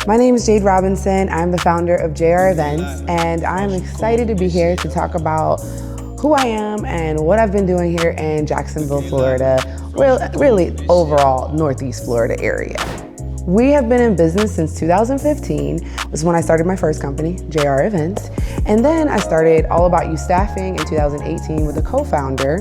My name is Jade Robinson. I'm the founder of JR Events, and I'm excited to be here to talk about who I am and what I've been doing here in Jacksonville, Florida, really overall Northeast Florida area. We have been in business since 2015, was when I started my first company, JR Events, and then I started All About You Staffing in 2018 with a co-founder.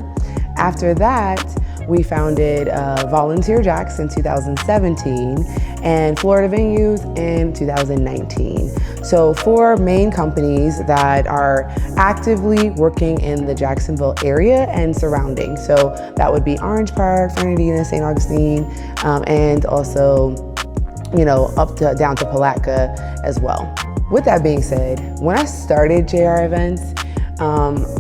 After that, we founded Volunteer Jacks in 2017 and Florida Venues in 2019. So 4 main companies that are actively working in the Jacksonville area and surrounding. So that would be Orange Park, Fernandina, St. Augustine, and also, down to Palatka as well. With that being said, when I started JR Events,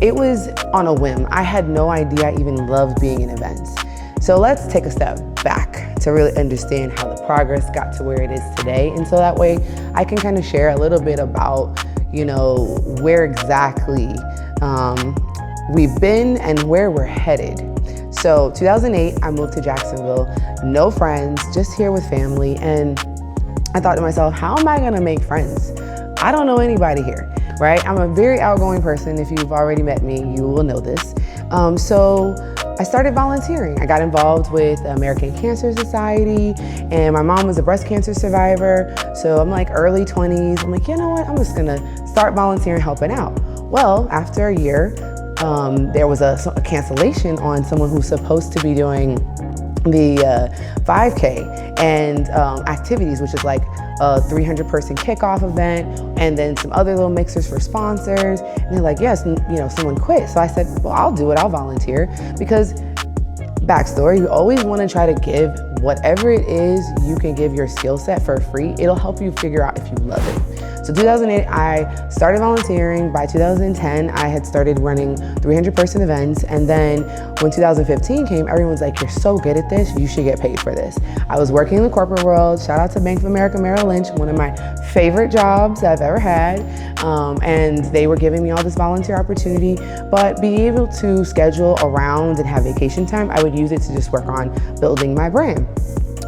it was on a whim. I had no idea I even loved being in events. So let's take a step back to really understand how the progress got to where it is today. And so that way I can kind of share a little bit about, where exactly we've been and where we're headed. So 2008, I moved to Jacksonville, no friends, just here with family. And I thought to myself, how am I gonna make friends? I don't know anybody here, right? I'm a very outgoing person. If you've already met me, you will know this. So I started volunteering. I got involved with the American Cancer Society, and my mom was a breast cancer survivor. So I'm like early 20s. I'm like, you know what? I'm just gonna start volunteering, helping out. Well, after a year, there was a cancellation on someone who's supposed to be doing the 5K and activities, which is like a 300-person kickoff event, and then some other little mixers for sponsors. And they're like, yes, someone quit. So I said, well, I'll do it, I'll volunteer. Because backstory, you always want to try to give whatever it is you can give your skill set for free. It'll help you figure out if you love it. So 2008, I started volunteering. By 2010, I had started running 300-person events. And then when 2015 came, everyone's like, you're so good at this, you should get paid for this. I was working in the corporate world. Shout out to Bank of America Merrill Lynch, one of my favorite jobs I've ever had. And they were giving me all this volunteer opportunity, but being able to schedule around and have vacation time, I would use it to just work on building my brand.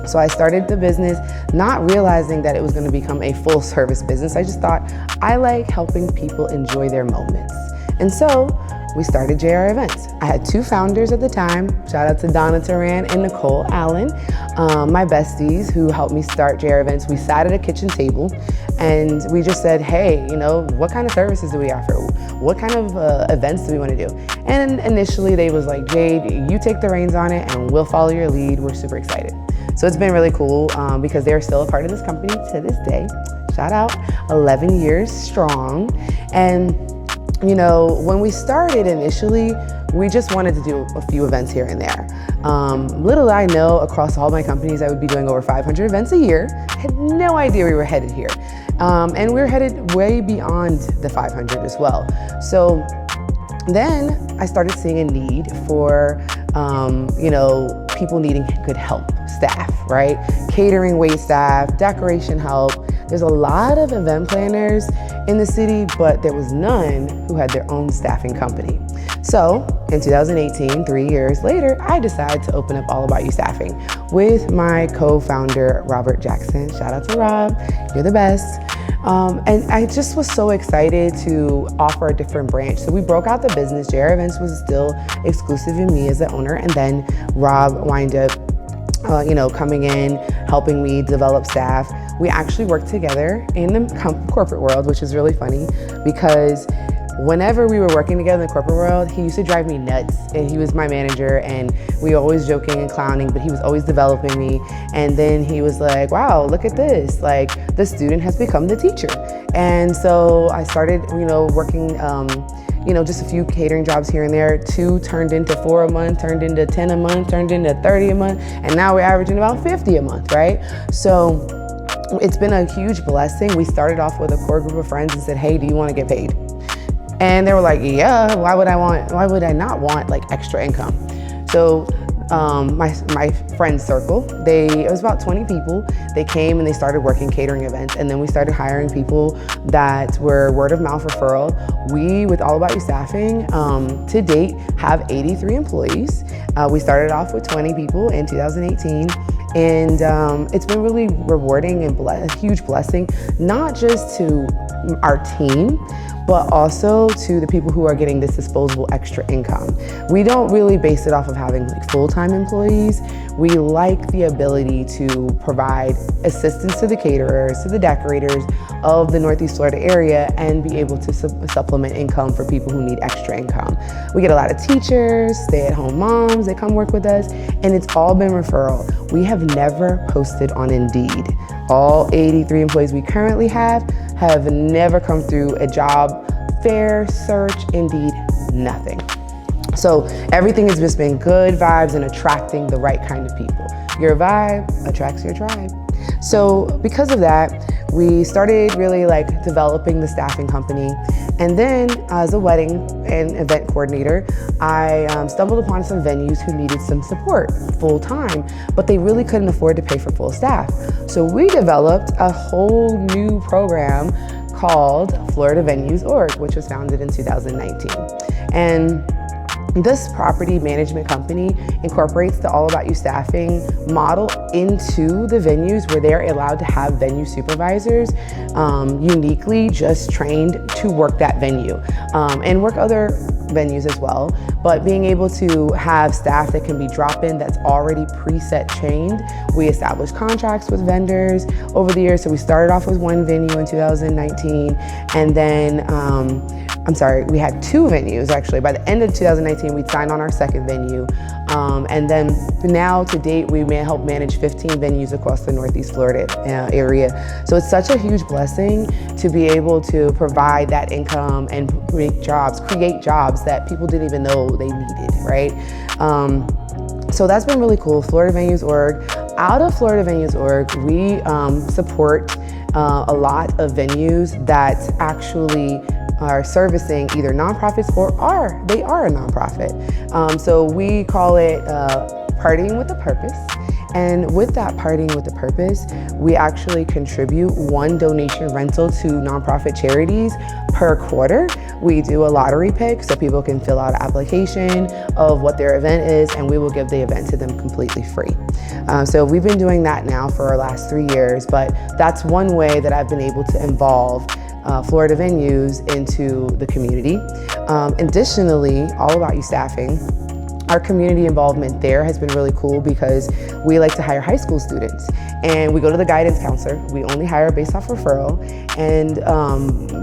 So I started the business not realizing that it was going to become a full service business. I just thought I like helping people enjoy their moments. And so we started JR Events. I had 2 founders at the time. Shout out to Donna Turan and Nicole Allen, my besties who helped me start JR Events. We sat at a kitchen table and we just said, hey, what kind of services do we offer? What kind of events do we want to do? And initially they was like, Jade, you take the reins on it and we'll follow your lead. We're super excited. So it's been really cool because they're still a part of this company to this day. Shout out, 11 years strong. And when we started initially, we just wanted to do a few events here and there. Little did I know, across all my companies, I would be doing over 500 events a year. I had no idea we were headed here. And we were headed way beyond the 500 as well. So then I started seeing a need for, people needing good help, staff, right? Catering, wait staff, decoration help. There's a lot of event planners in the city, but there was none who had their own staffing company. So in 2018, 3 years later, I decided to open up All About You Staffing with my co-founder, Robert Jackson. Shout out to Rob, you're the best. And I just was so excited to offer a different branch. So we broke out the business. JR Events was still exclusive to me as the owner. And then Rob wound up, coming in, helping me develop staff. We actually worked together in the corporate world, which is really funny because whenever we were working together in the corporate world, he used to drive me nuts. And he was my manager and we were always joking and clowning, but he was always developing me. And then he was like, wow, look at this. Like, the student has become the teacher. And so I started, working, just a few catering jobs here and there. 2 turned into 4 a month, turned into 10 a month, turned into 30 a month. And now we're averaging about 50 a month, right? So it's been a huge blessing. We started off with a core group of friends and said, hey, do you want to get paid? And they were like, yeah, why would I not want like extra income? So my friend circle, it was about 20 people. They came and they started working catering events, and then we started hiring people that were word of mouth referral. We, with All About You Staffing, to date have 83 employees. We started off with 20 people in 2018, And it's been really rewarding and a huge blessing, not just to our team, but also to the people who are getting this disposable extra income. We don't really base it off of having like full-time employees. We like the ability to provide assistance to the caterers, to the decorators of the Northeast Florida area, and be able to supplement income for people who need extra income. We get a lot of teachers, stay-at-home moms that come work with us, and it's all been referral. We have never posted on Indeed. All 83 employees we currently have never come through a job fair, search, Indeed, nothing. So everything has just been good vibes and attracting the right kind of people. Your vibe attracts your tribe. So because of that, we started really like developing the staffing company. And then as a wedding and event coordinator, I stumbled upon some venues who needed some support full time, but they really couldn't afford to pay for full staff. So we developed a whole new program called Florida Venues Org, which was founded in 2019. And this property management company incorporates the All About You staffing model into the venues where they're allowed to have venue supervisors uniquely just trained to work that venue and work other venues as well. But being able to have staff that can be drop-in that's already preset trained. We established contracts with vendors over the years. So we started off with one venue in 2019, and then we had two venues actually. By the end of 2019, we'd signed on our second venue. And then now to date, we may help manage 15 venues across the Northeast Florida area. So it's such a huge blessing to be able to provide that income and create jobs that people didn't even know they needed, right? So that's been really cool. Florida Venues Org. Out of Florida Venues Org, we support a lot of venues that actually are servicing either nonprofits or they are a nonprofit. So we call it Partying with a Purpose. And with that Partying with a Purpose, we actually contribute one donation rental to nonprofit charities per quarter. We do a lottery pick so people can fill out an application of what their event is, and we will give the event to them completely free. So we've been doing that now for our last 3 years, but that's one way that I've been able to involve Florida venues into the community. Additionally, All About You staffing, our community involvement there has been really cool because we like to hire high school students, and we go to the guidance counselor. We only hire based off referral, and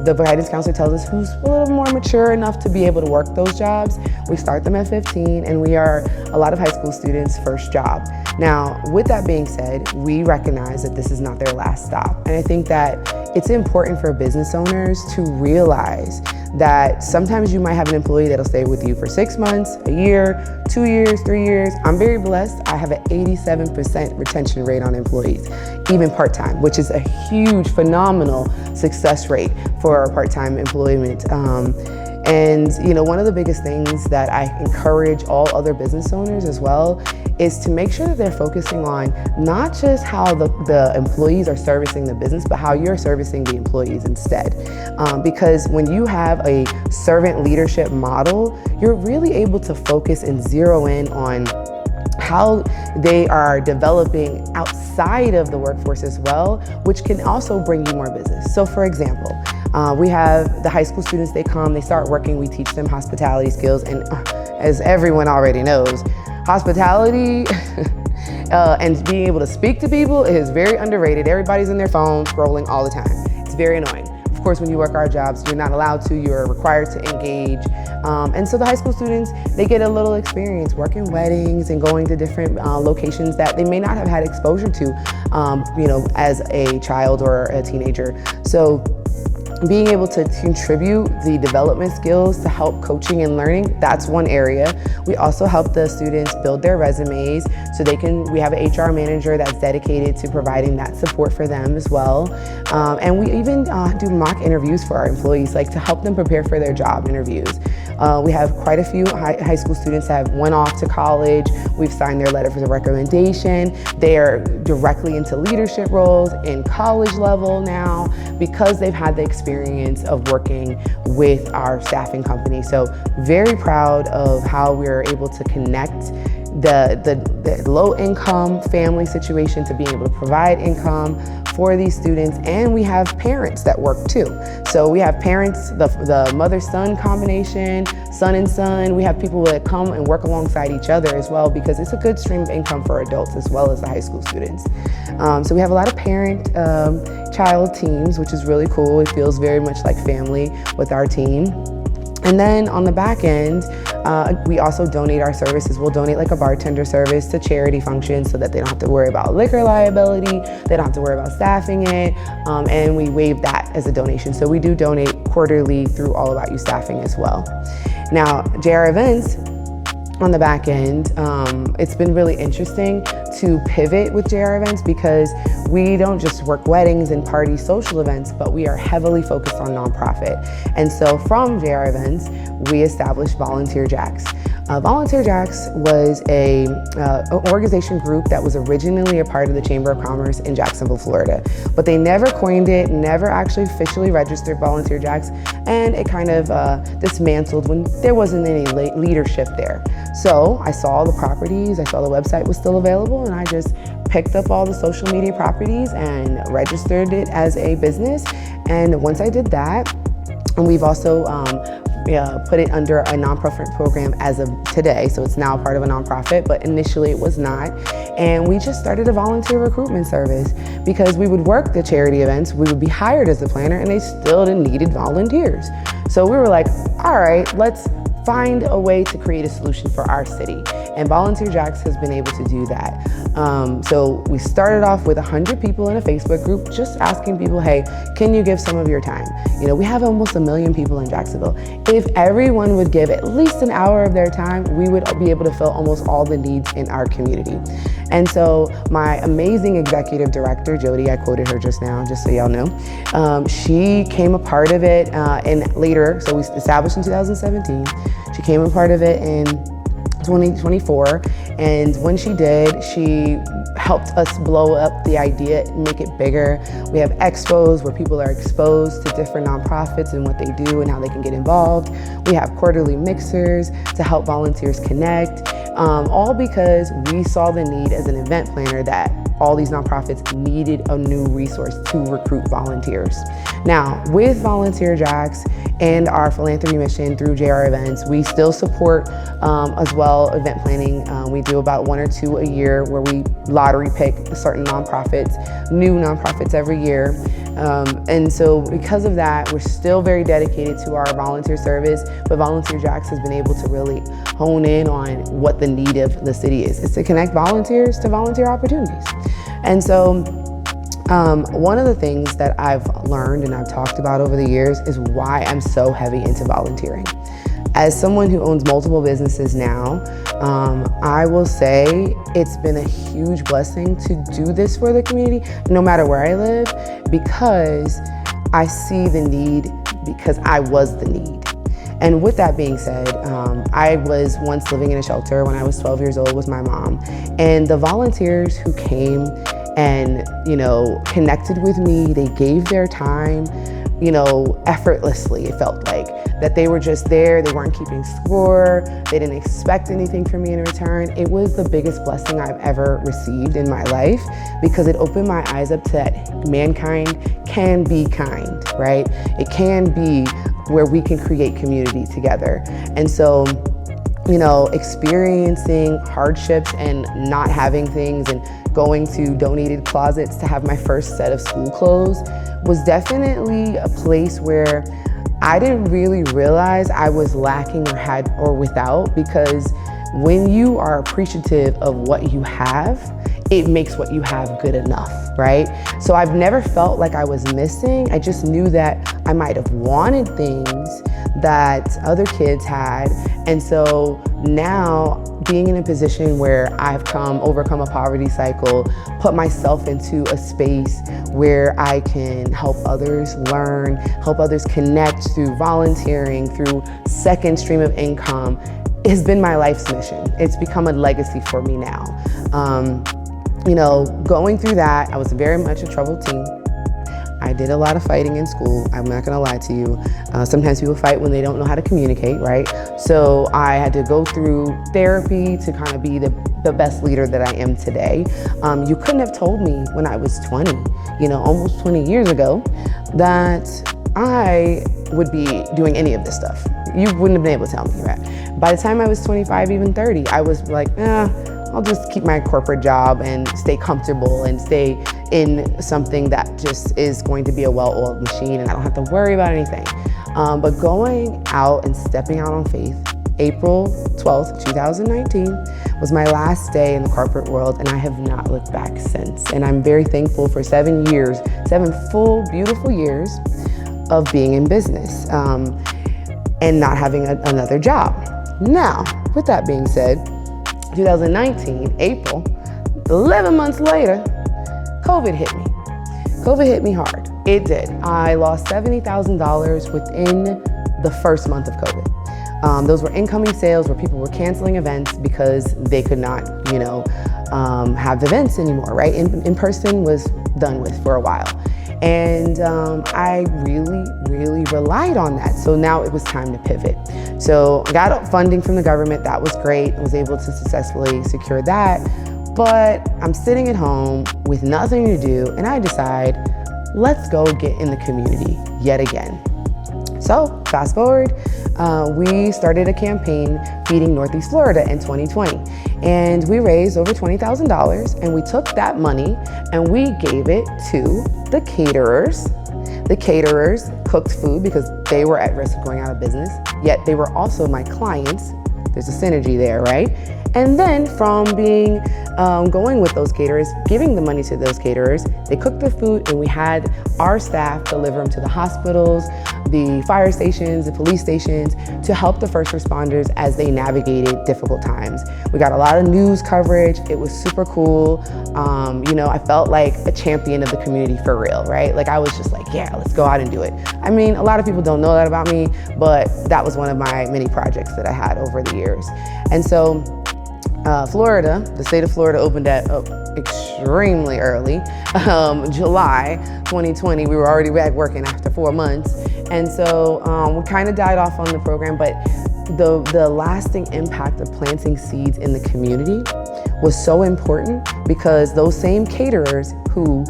the guidance counselor tells us who's a little more mature enough to be able to work those jobs. We start them at 15, and we are a lot of high school students' first job. Now, with that being said, we recognize that this is not their last stop, and I think that it's important for business owners to realize that sometimes you might have an employee that'll stay with you for 6 months, a year, 2 years, 3 years. I'm very blessed. I have an 87% retention rate on employees, even part-time, which is a huge, phenomenal success rate for our part-time employment. And one of the biggest things that I encourage all other business owners as well is to make sure that they're focusing on not just how the employees are servicing the business, but how you're servicing the employees instead. Because when you have a servant leadership model, you're really able to focus and zero in on how they are developing outside of the workforce as well, which can also bring you more business. So for example, we have the high school students, they come, they start working, we teach them hospitality skills, and as everyone already knows, hospitality and being able to speak to people is very underrated. Everybody's in their phone scrolling all the time. It's very annoying. Of course, when you work our jobs, you're not allowed to, you're required to engage. And so the high school students, they get a little experience working weddings and going to different locations that they may not have had exposure to, as a child or a teenager. So being able to contribute the development skills to help coaching and learning, that's one area. We also help the students build their resumes so we have an HR manager that's dedicated to providing that support for them as well. And we even do mock interviews for our employees, like to help them prepare for their job interviews. We have quite a few high school students that have went off to college. We've signed their letter for the recommendation. They are directly into leadership roles in college level now because they've had the experience of working with our staffing company. So very proud of how we're able to connect the low income family situation to being able to provide income for these students. And we have parents that work too. So we have parents, the mother-son combination, son and son. We have people that come and work alongside each other as well, because it's a good stream of income for adults as well as the high school students. So we have a lot of parent-child teams, which is really cool. It feels very much like family with our team. And then on the back end, we also donate our services. We'll donate like a bartender service to charity functions so that they don't have to worry about liquor liability, they don't have to worry about staffing it, and we waive that as a donation. So we do donate quarterly through All About You staffing as well. Now, JR Events, on the back end, it's been really interesting to pivot with JR Events, because we don't just work weddings and party social events, but we are heavily focused on nonprofit. And so from JR Events, we established Volunteer Jacks. Volunteer Jacks was an organization group that was originally a part of the Chamber of Commerce in Jacksonville, Florida. But they never coined it, never actually officially registered Volunteer Jacks, and it kind of dismantled when there wasn't any leadership there. So I saw the properties, I saw the website was still available, and I just picked up all the social media properties and registered it as a business. And once I did that, and we've also put it under a nonprofit program as of today. So it's now part of a nonprofit, but initially it was not. And we just started a volunteer recruitment service, because we would work the charity events, we would be hired as a planner, and they still needed volunteers. So we were like, all right, let's find a way to create a solution for our city. And Volunteer Jacks has been able to do that. So we started off with 100 people in a Facebook group, just asking people, hey, can you give some of your time? You know, we have almost 1 million people in Jacksonville. If everyone would give at least an hour of their time, we would be able to fill almost all the needs in our community. And so my amazing executive director, Jody, I quoted her just now, just so y'all know, she came a part of it and later, so we established in 2017. She came a part of it in 2024, and when she did, she helped us blow up the idea, make it bigger. We have expos where people are exposed to different nonprofits and what they do and how they can get involved. We have quarterly mixers to help volunteers connect, all because we saw the need as an event planner that all these nonprofits needed a new resource to recruit volunteers. Now, with Volunteer Jacks and our philanthropy mission through JR Events, we still support as well event planning. We do about 1 or 2 a year where we lottery pick certain nonprofits, new nonprofits every year. And so because of that, we're still very dedicated to our volunteer service, but Volunteer Jacks has been able to really hone in on what the need of the city is. It's to connect volunteers to volunteer opportunities. And so one of the things that I've learned and I've talked about over the years is why I'm so heavy into volunteering. As someone who owns multiple businesses now, I will say it's been a huge blessing to do this for the community, no matter where I live, because I see the need because I was the need. And with that being said, I was once living in a shelter when I was 12 years old with my mom. And the volunteers who came and, connected with me, they gave their time, effortlessly, it felt like. That they were just there, they weren't keeping score, they didn't expect anything from me in return. It was the biggest blessing I've ever received in my life, because it opened my eyes up to that mankind can be kind, right? It can be where we can create community together. And so, experiencing hardships and not having things and going to donated closets to have my first set of school clothes was definitely a place where I didn't really realize I was lacking or without, because when you are appreciative of what you have, it makes what you have good enough, right? So I've never felt like I was missing. I just knew that I might have wanted things that other kids had. And so now being in a position where I've overcome a poverty cycle, put myself into a space where I can help others learn, help others connect through volunteering, through second stream of income, has been my life's mission. It's become a legacy for me now. Going through that, I was very much a troubled teen. I did a lot of fighting in school. I'm not gonna lie to you. Sometimes people fight when they don't know how to communicate, right? So I had to go through therapy to kind of be the best leader that I am today. You couldn't have told me when I was 20, almost 20 years ago, that I would be doing any of this stuff. You wouldn't have been able to tell me that. By the time I was 25, even 30, I was like, I'll just keep my corporate job and stay comfortable and stay in something that just is going to be a well-oiled machine and I don't have to worry about anything. But going out and stepping out on faith, April 12th, 2019 was my last day in the corporate world, and I have not looked back since. And I'm very thankful for 7 years, 7 full, beautiful years of being in business and not having another job. Now, with that being said, 2019, April, 11 months later, COVID hit me. COVID hit me hard. It did. I lost $70,000 within the first month of COVID. Those were incoming sales where people were canceling events because they could not, have events anymore, right? In person was done with for a while. And I really, really relied on that. So now it was time to pivot. So I got funding from the government. That was great. I was able to successfully secure that. But I'm sitting at home with nothing to do, and I decide, let's go get in the community yet again. So fast forward, we started a campaign feeding Northeast Florida in 2020. And we raised over $20,000, and we took that money and we gave it to the caterers. The caterers cooked food because they were at risk of going out of business, yet they were also my clients. There's a synergy there, right? And then from going with those caterers, giving the money to those caterers, they cooked the food and we had our staff deliver them to the hospitals, the fire stations, the police stations to help the first responders as they navigated difficult times. We got a lot of news coverage. It was super cool. I felt like a champion of the community for real, right? Like I was just like, yeah, let's go out and do it. I mean, a lot of people don't know that about me, but that was one of my many projects that I had over the years. And so Florida, the state of Florida opened up extremely early. July 2020, we were already back working after 4 months. And so we kind of died off on the program, but the lasting impact of planting seeds in the community was so important because those same caterers who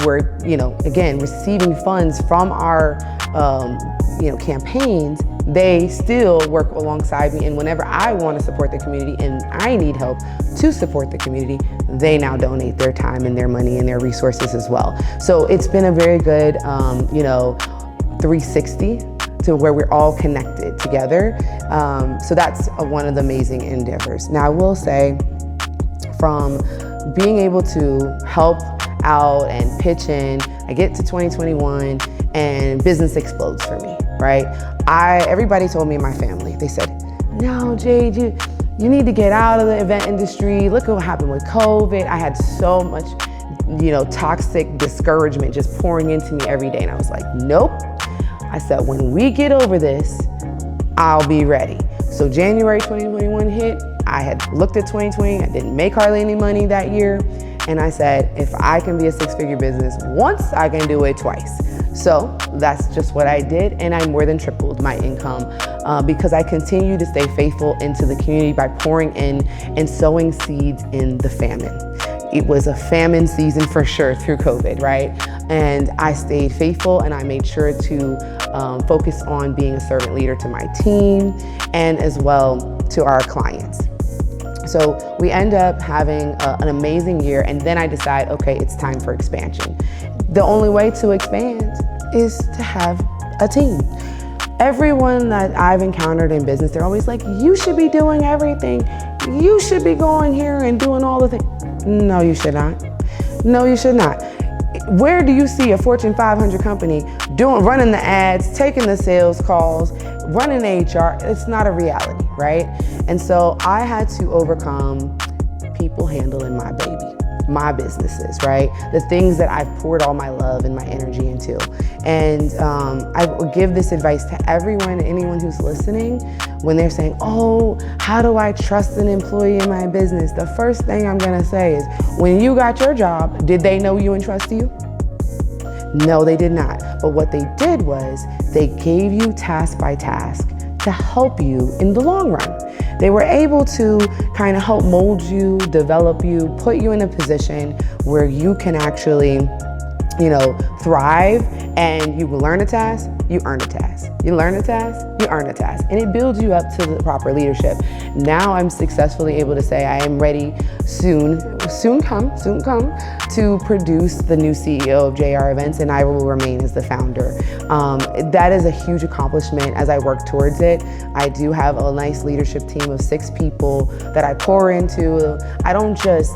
were again, receiving funds from our, campaigns, they still work alongside me, and whenever I want to support the community and I need help to support the community, they now donate their time and their money and their resources as well. So it's been a very good, 360 to where we're all connected together. So that's one of the amazing endeavors. Now I will say, from being able to help out and pitch in, I get to 2021 and business explodes for me, right? Everybody told me in my family, they said, no, Jade, you need to get out of the event industry. Look at what happened with COVID. I had so much, toxic discouragement just pouring into me every day. And I was like, nope. I said, when we get over this, I'll be ready. So January 2021 hit. I had looked at 2020. I didn't make hardly any money that year. And I said, if I can be a 6-figure business once, I can do it twice. So that's just what I did. And I more than tripled my income because I continue to stay faithful into the community by pouring in and sowing seeds in the famine. It was a famine season for sure through COVID, right? And I stayed faithful and I made sure to focus on being a servant leader to my team and as well to our clients. So we end up having an amazing year, and then I decide, okay, it's time for expansion. The only way to expand is to have a team. Everyone that I've encountered in business, they're always like, you should be doing everything. You should be going here and doing all the things. No, you should not. No, you should not. Where do you see a Fortune 500 company running the ads, taking the sales calls, running HR? It's not a reality, right? And so I had to overcome people handling my baby, my businesses, right? The things that I've poured all my love and my energy into. And I would give this advice to anyone who's listening, when they're saying, oh, how do I trust an employee in my business? The first thing I'm gonna say is, when you got your job, did they know you and trust you? No, they did not. But what they did was they gave you task by task to help you in the long run. They were able to kind of help mold you, develop you, put you in a position where you can actually, thrive, and you will learn a task, you earn a task. You learn a task, you earn a task. And it builds you up to the proper leadership. Now I'm successfully able to say I am ready soon come to produce the new CEO of JR Events, and I will remain as the founder. That is a huge accomplishment as I work towards it. I do have a nice leadership team of 6 people that I pour into. I don't just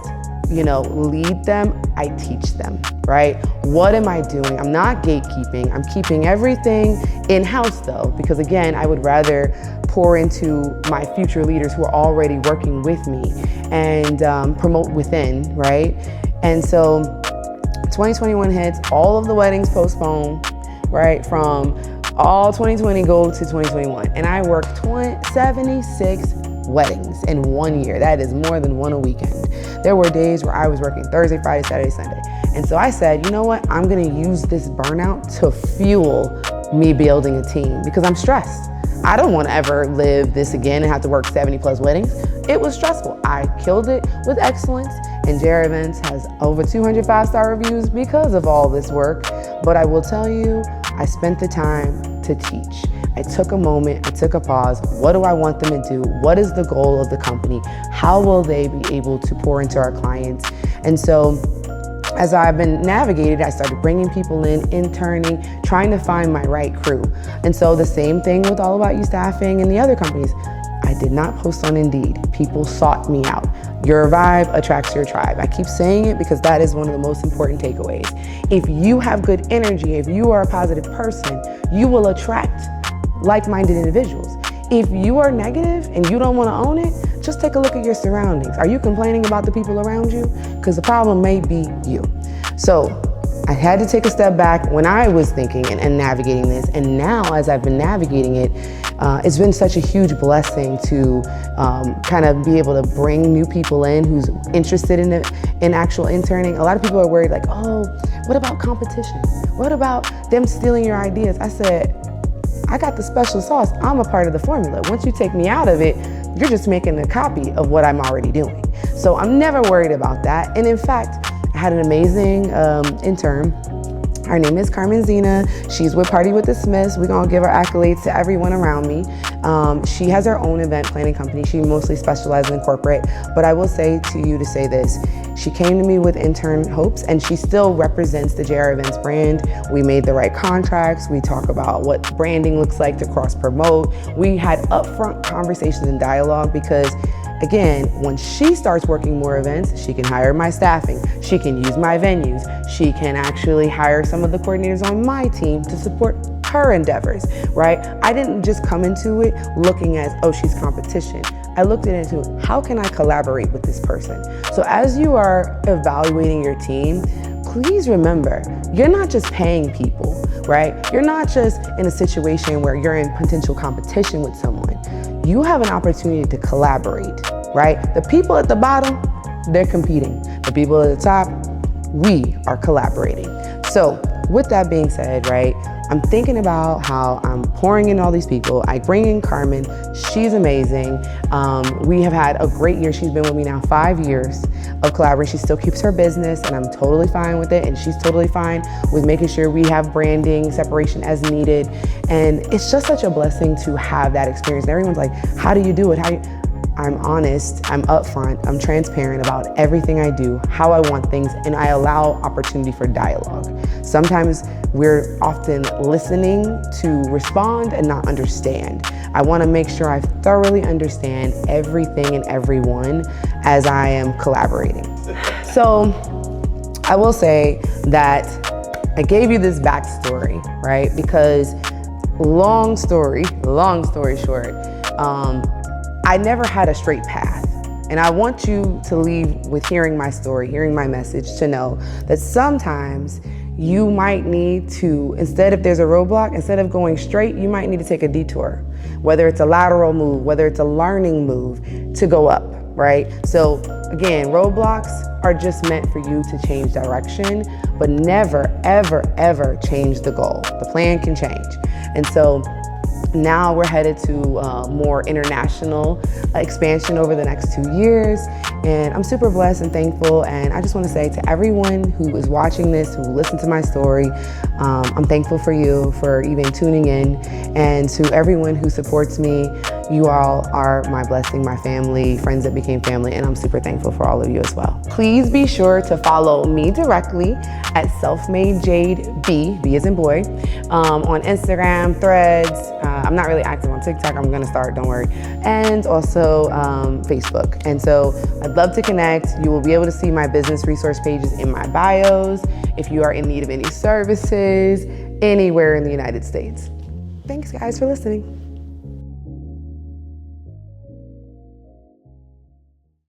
lead them, I teach them, right? What am I doing? I'm not gatekeeping. I'm keeping everything in-house though, because again, I would rather pour into my future leaders who are already working with me and promote within, right? And so 2021 hits, all of the weddings postponed, right? From all 2020 go to 2021. And I worked 76 weddings in 1 year. That is more than one a weekend. There were days where I was working Thursday, Friday, Saturday, Sunday. And so I said, you know what? I'm gonna use this burnout to fuel me building a team because I'm stressed. I don't wanna ever live this again and have to work 70 plus weddings. It was stressful. I killed it with excellence, and JR Events has over 200 5-star reviews because of all this work. But I will tell you, I spent the time to teach. I took a moment, I took a pause. What do I want them to do? What is the goal of the company? How will they be able to pour into our clients? And so as I've been navigated, I started bringing people in, interning, trying to find my right crew. And so the same thing with All About You Staffing and the other companies. I did not post on Indeed. People sought me out. Your vibe attracts your tribe. I keep saying it because that is one of the most important takeaways. If you have good energy, if you are a positive person, you will attract like-minded individuals. If you are negative and you don't want to own it, just take a look at your surroundings. Are you complaining about the people around you? Because the problem may be you. So I had to take a step back when I was thinking and navigating this. And now as I've been navigating it, it's been such a huge blessing to kind of be able to bring new people in who's interested in actual interning. A lot of people are worried like, oh, what about competition? What about them stealing your ideas? I said, I got the special sauce. I'm a part of the formula. Once you take me out of it, you're just making a copy of what I'm already doing. So I'm never worried about that. And in fact, I had an amazing intern. Her name is Carmen Zena. She's with Party with the Smiths. We're gonna give her accolades to everyone around me. She has her own event planning company. She mostly specializes in corporate, but I will say to you to say this. She came to me with intern hopes, and she still represents the JR Events brand. We made the right contracts. We talk about what branding looks like to cross promote. We had upfront conversations and dialogue because again, when she starts working more events, she can hire my staffing. She can use my venues. She can actually hire some of the coordinators on my team to support her endeavors, right? I didn't just come into it looking at, oh, she's competition. I looked at it into how can I collaborate with this person? So as you are evaluating your team, please remember, you're not just paying people, right? You're not just in a situation where you're in potential competition with someone. You have an opportunity to collaborate, right? The people at the bottom, they're competing. The people at the top, we are collaborating. So with that being said, right, I'm thinking about how I'm pouring in all these people. I bring in Carmen, she's amazing. We have had a great year. She's been with me now 5 years of collaboration. She still keeps her business and I'm totally fine with it. And she's totally fine with making sure we have branding, separation as needed. And it's just such a blessing to have that experience. And everyone's like, how do you do it? I'm honest, I'm upfront, I'm transparent about everything I do, how I want things, and I allow opportunity for dialogue. Sometimes we're often listening to respond and not understand. I want to make sure I thoroughly understand everything and everyone as I am collaborating. So I will say that I gave you this backstory, right? Because long story short, I never had a straight path. And I want you to leave with hearing my story, hearing my message, to know that sometimes you might need to, instead if there's a roadblock, instead of going straight, you might need to take a detour. Whether it's a lateral move, whether it's a learning move, to go up, right? So again, roadblocks are just meant for you to change direction, but never, ever, ever change the goal. The plan can change. And so now we're headed to more international expansion over the next 2 years. And I'm super blessed and thankful. And I just want to say to everyone who is watching this, who listened to my story, I'm thankful for you for even tuning in. And to everyone who supports me, you all are my blessing, my family, friends that became family, and I'm super thankful for all of you as well. Please be sure to follow me directly at SelfMadeJadeB, B as in boy, on Instagram, Threads. I'm not really active on TikTok. I'm gonna start, don't worry. And also Facebook. And so I'd love to connect. You will be able to see my business resource pages in my bios if you are in need of any services anywhere in the United States. Thanks guys for listening.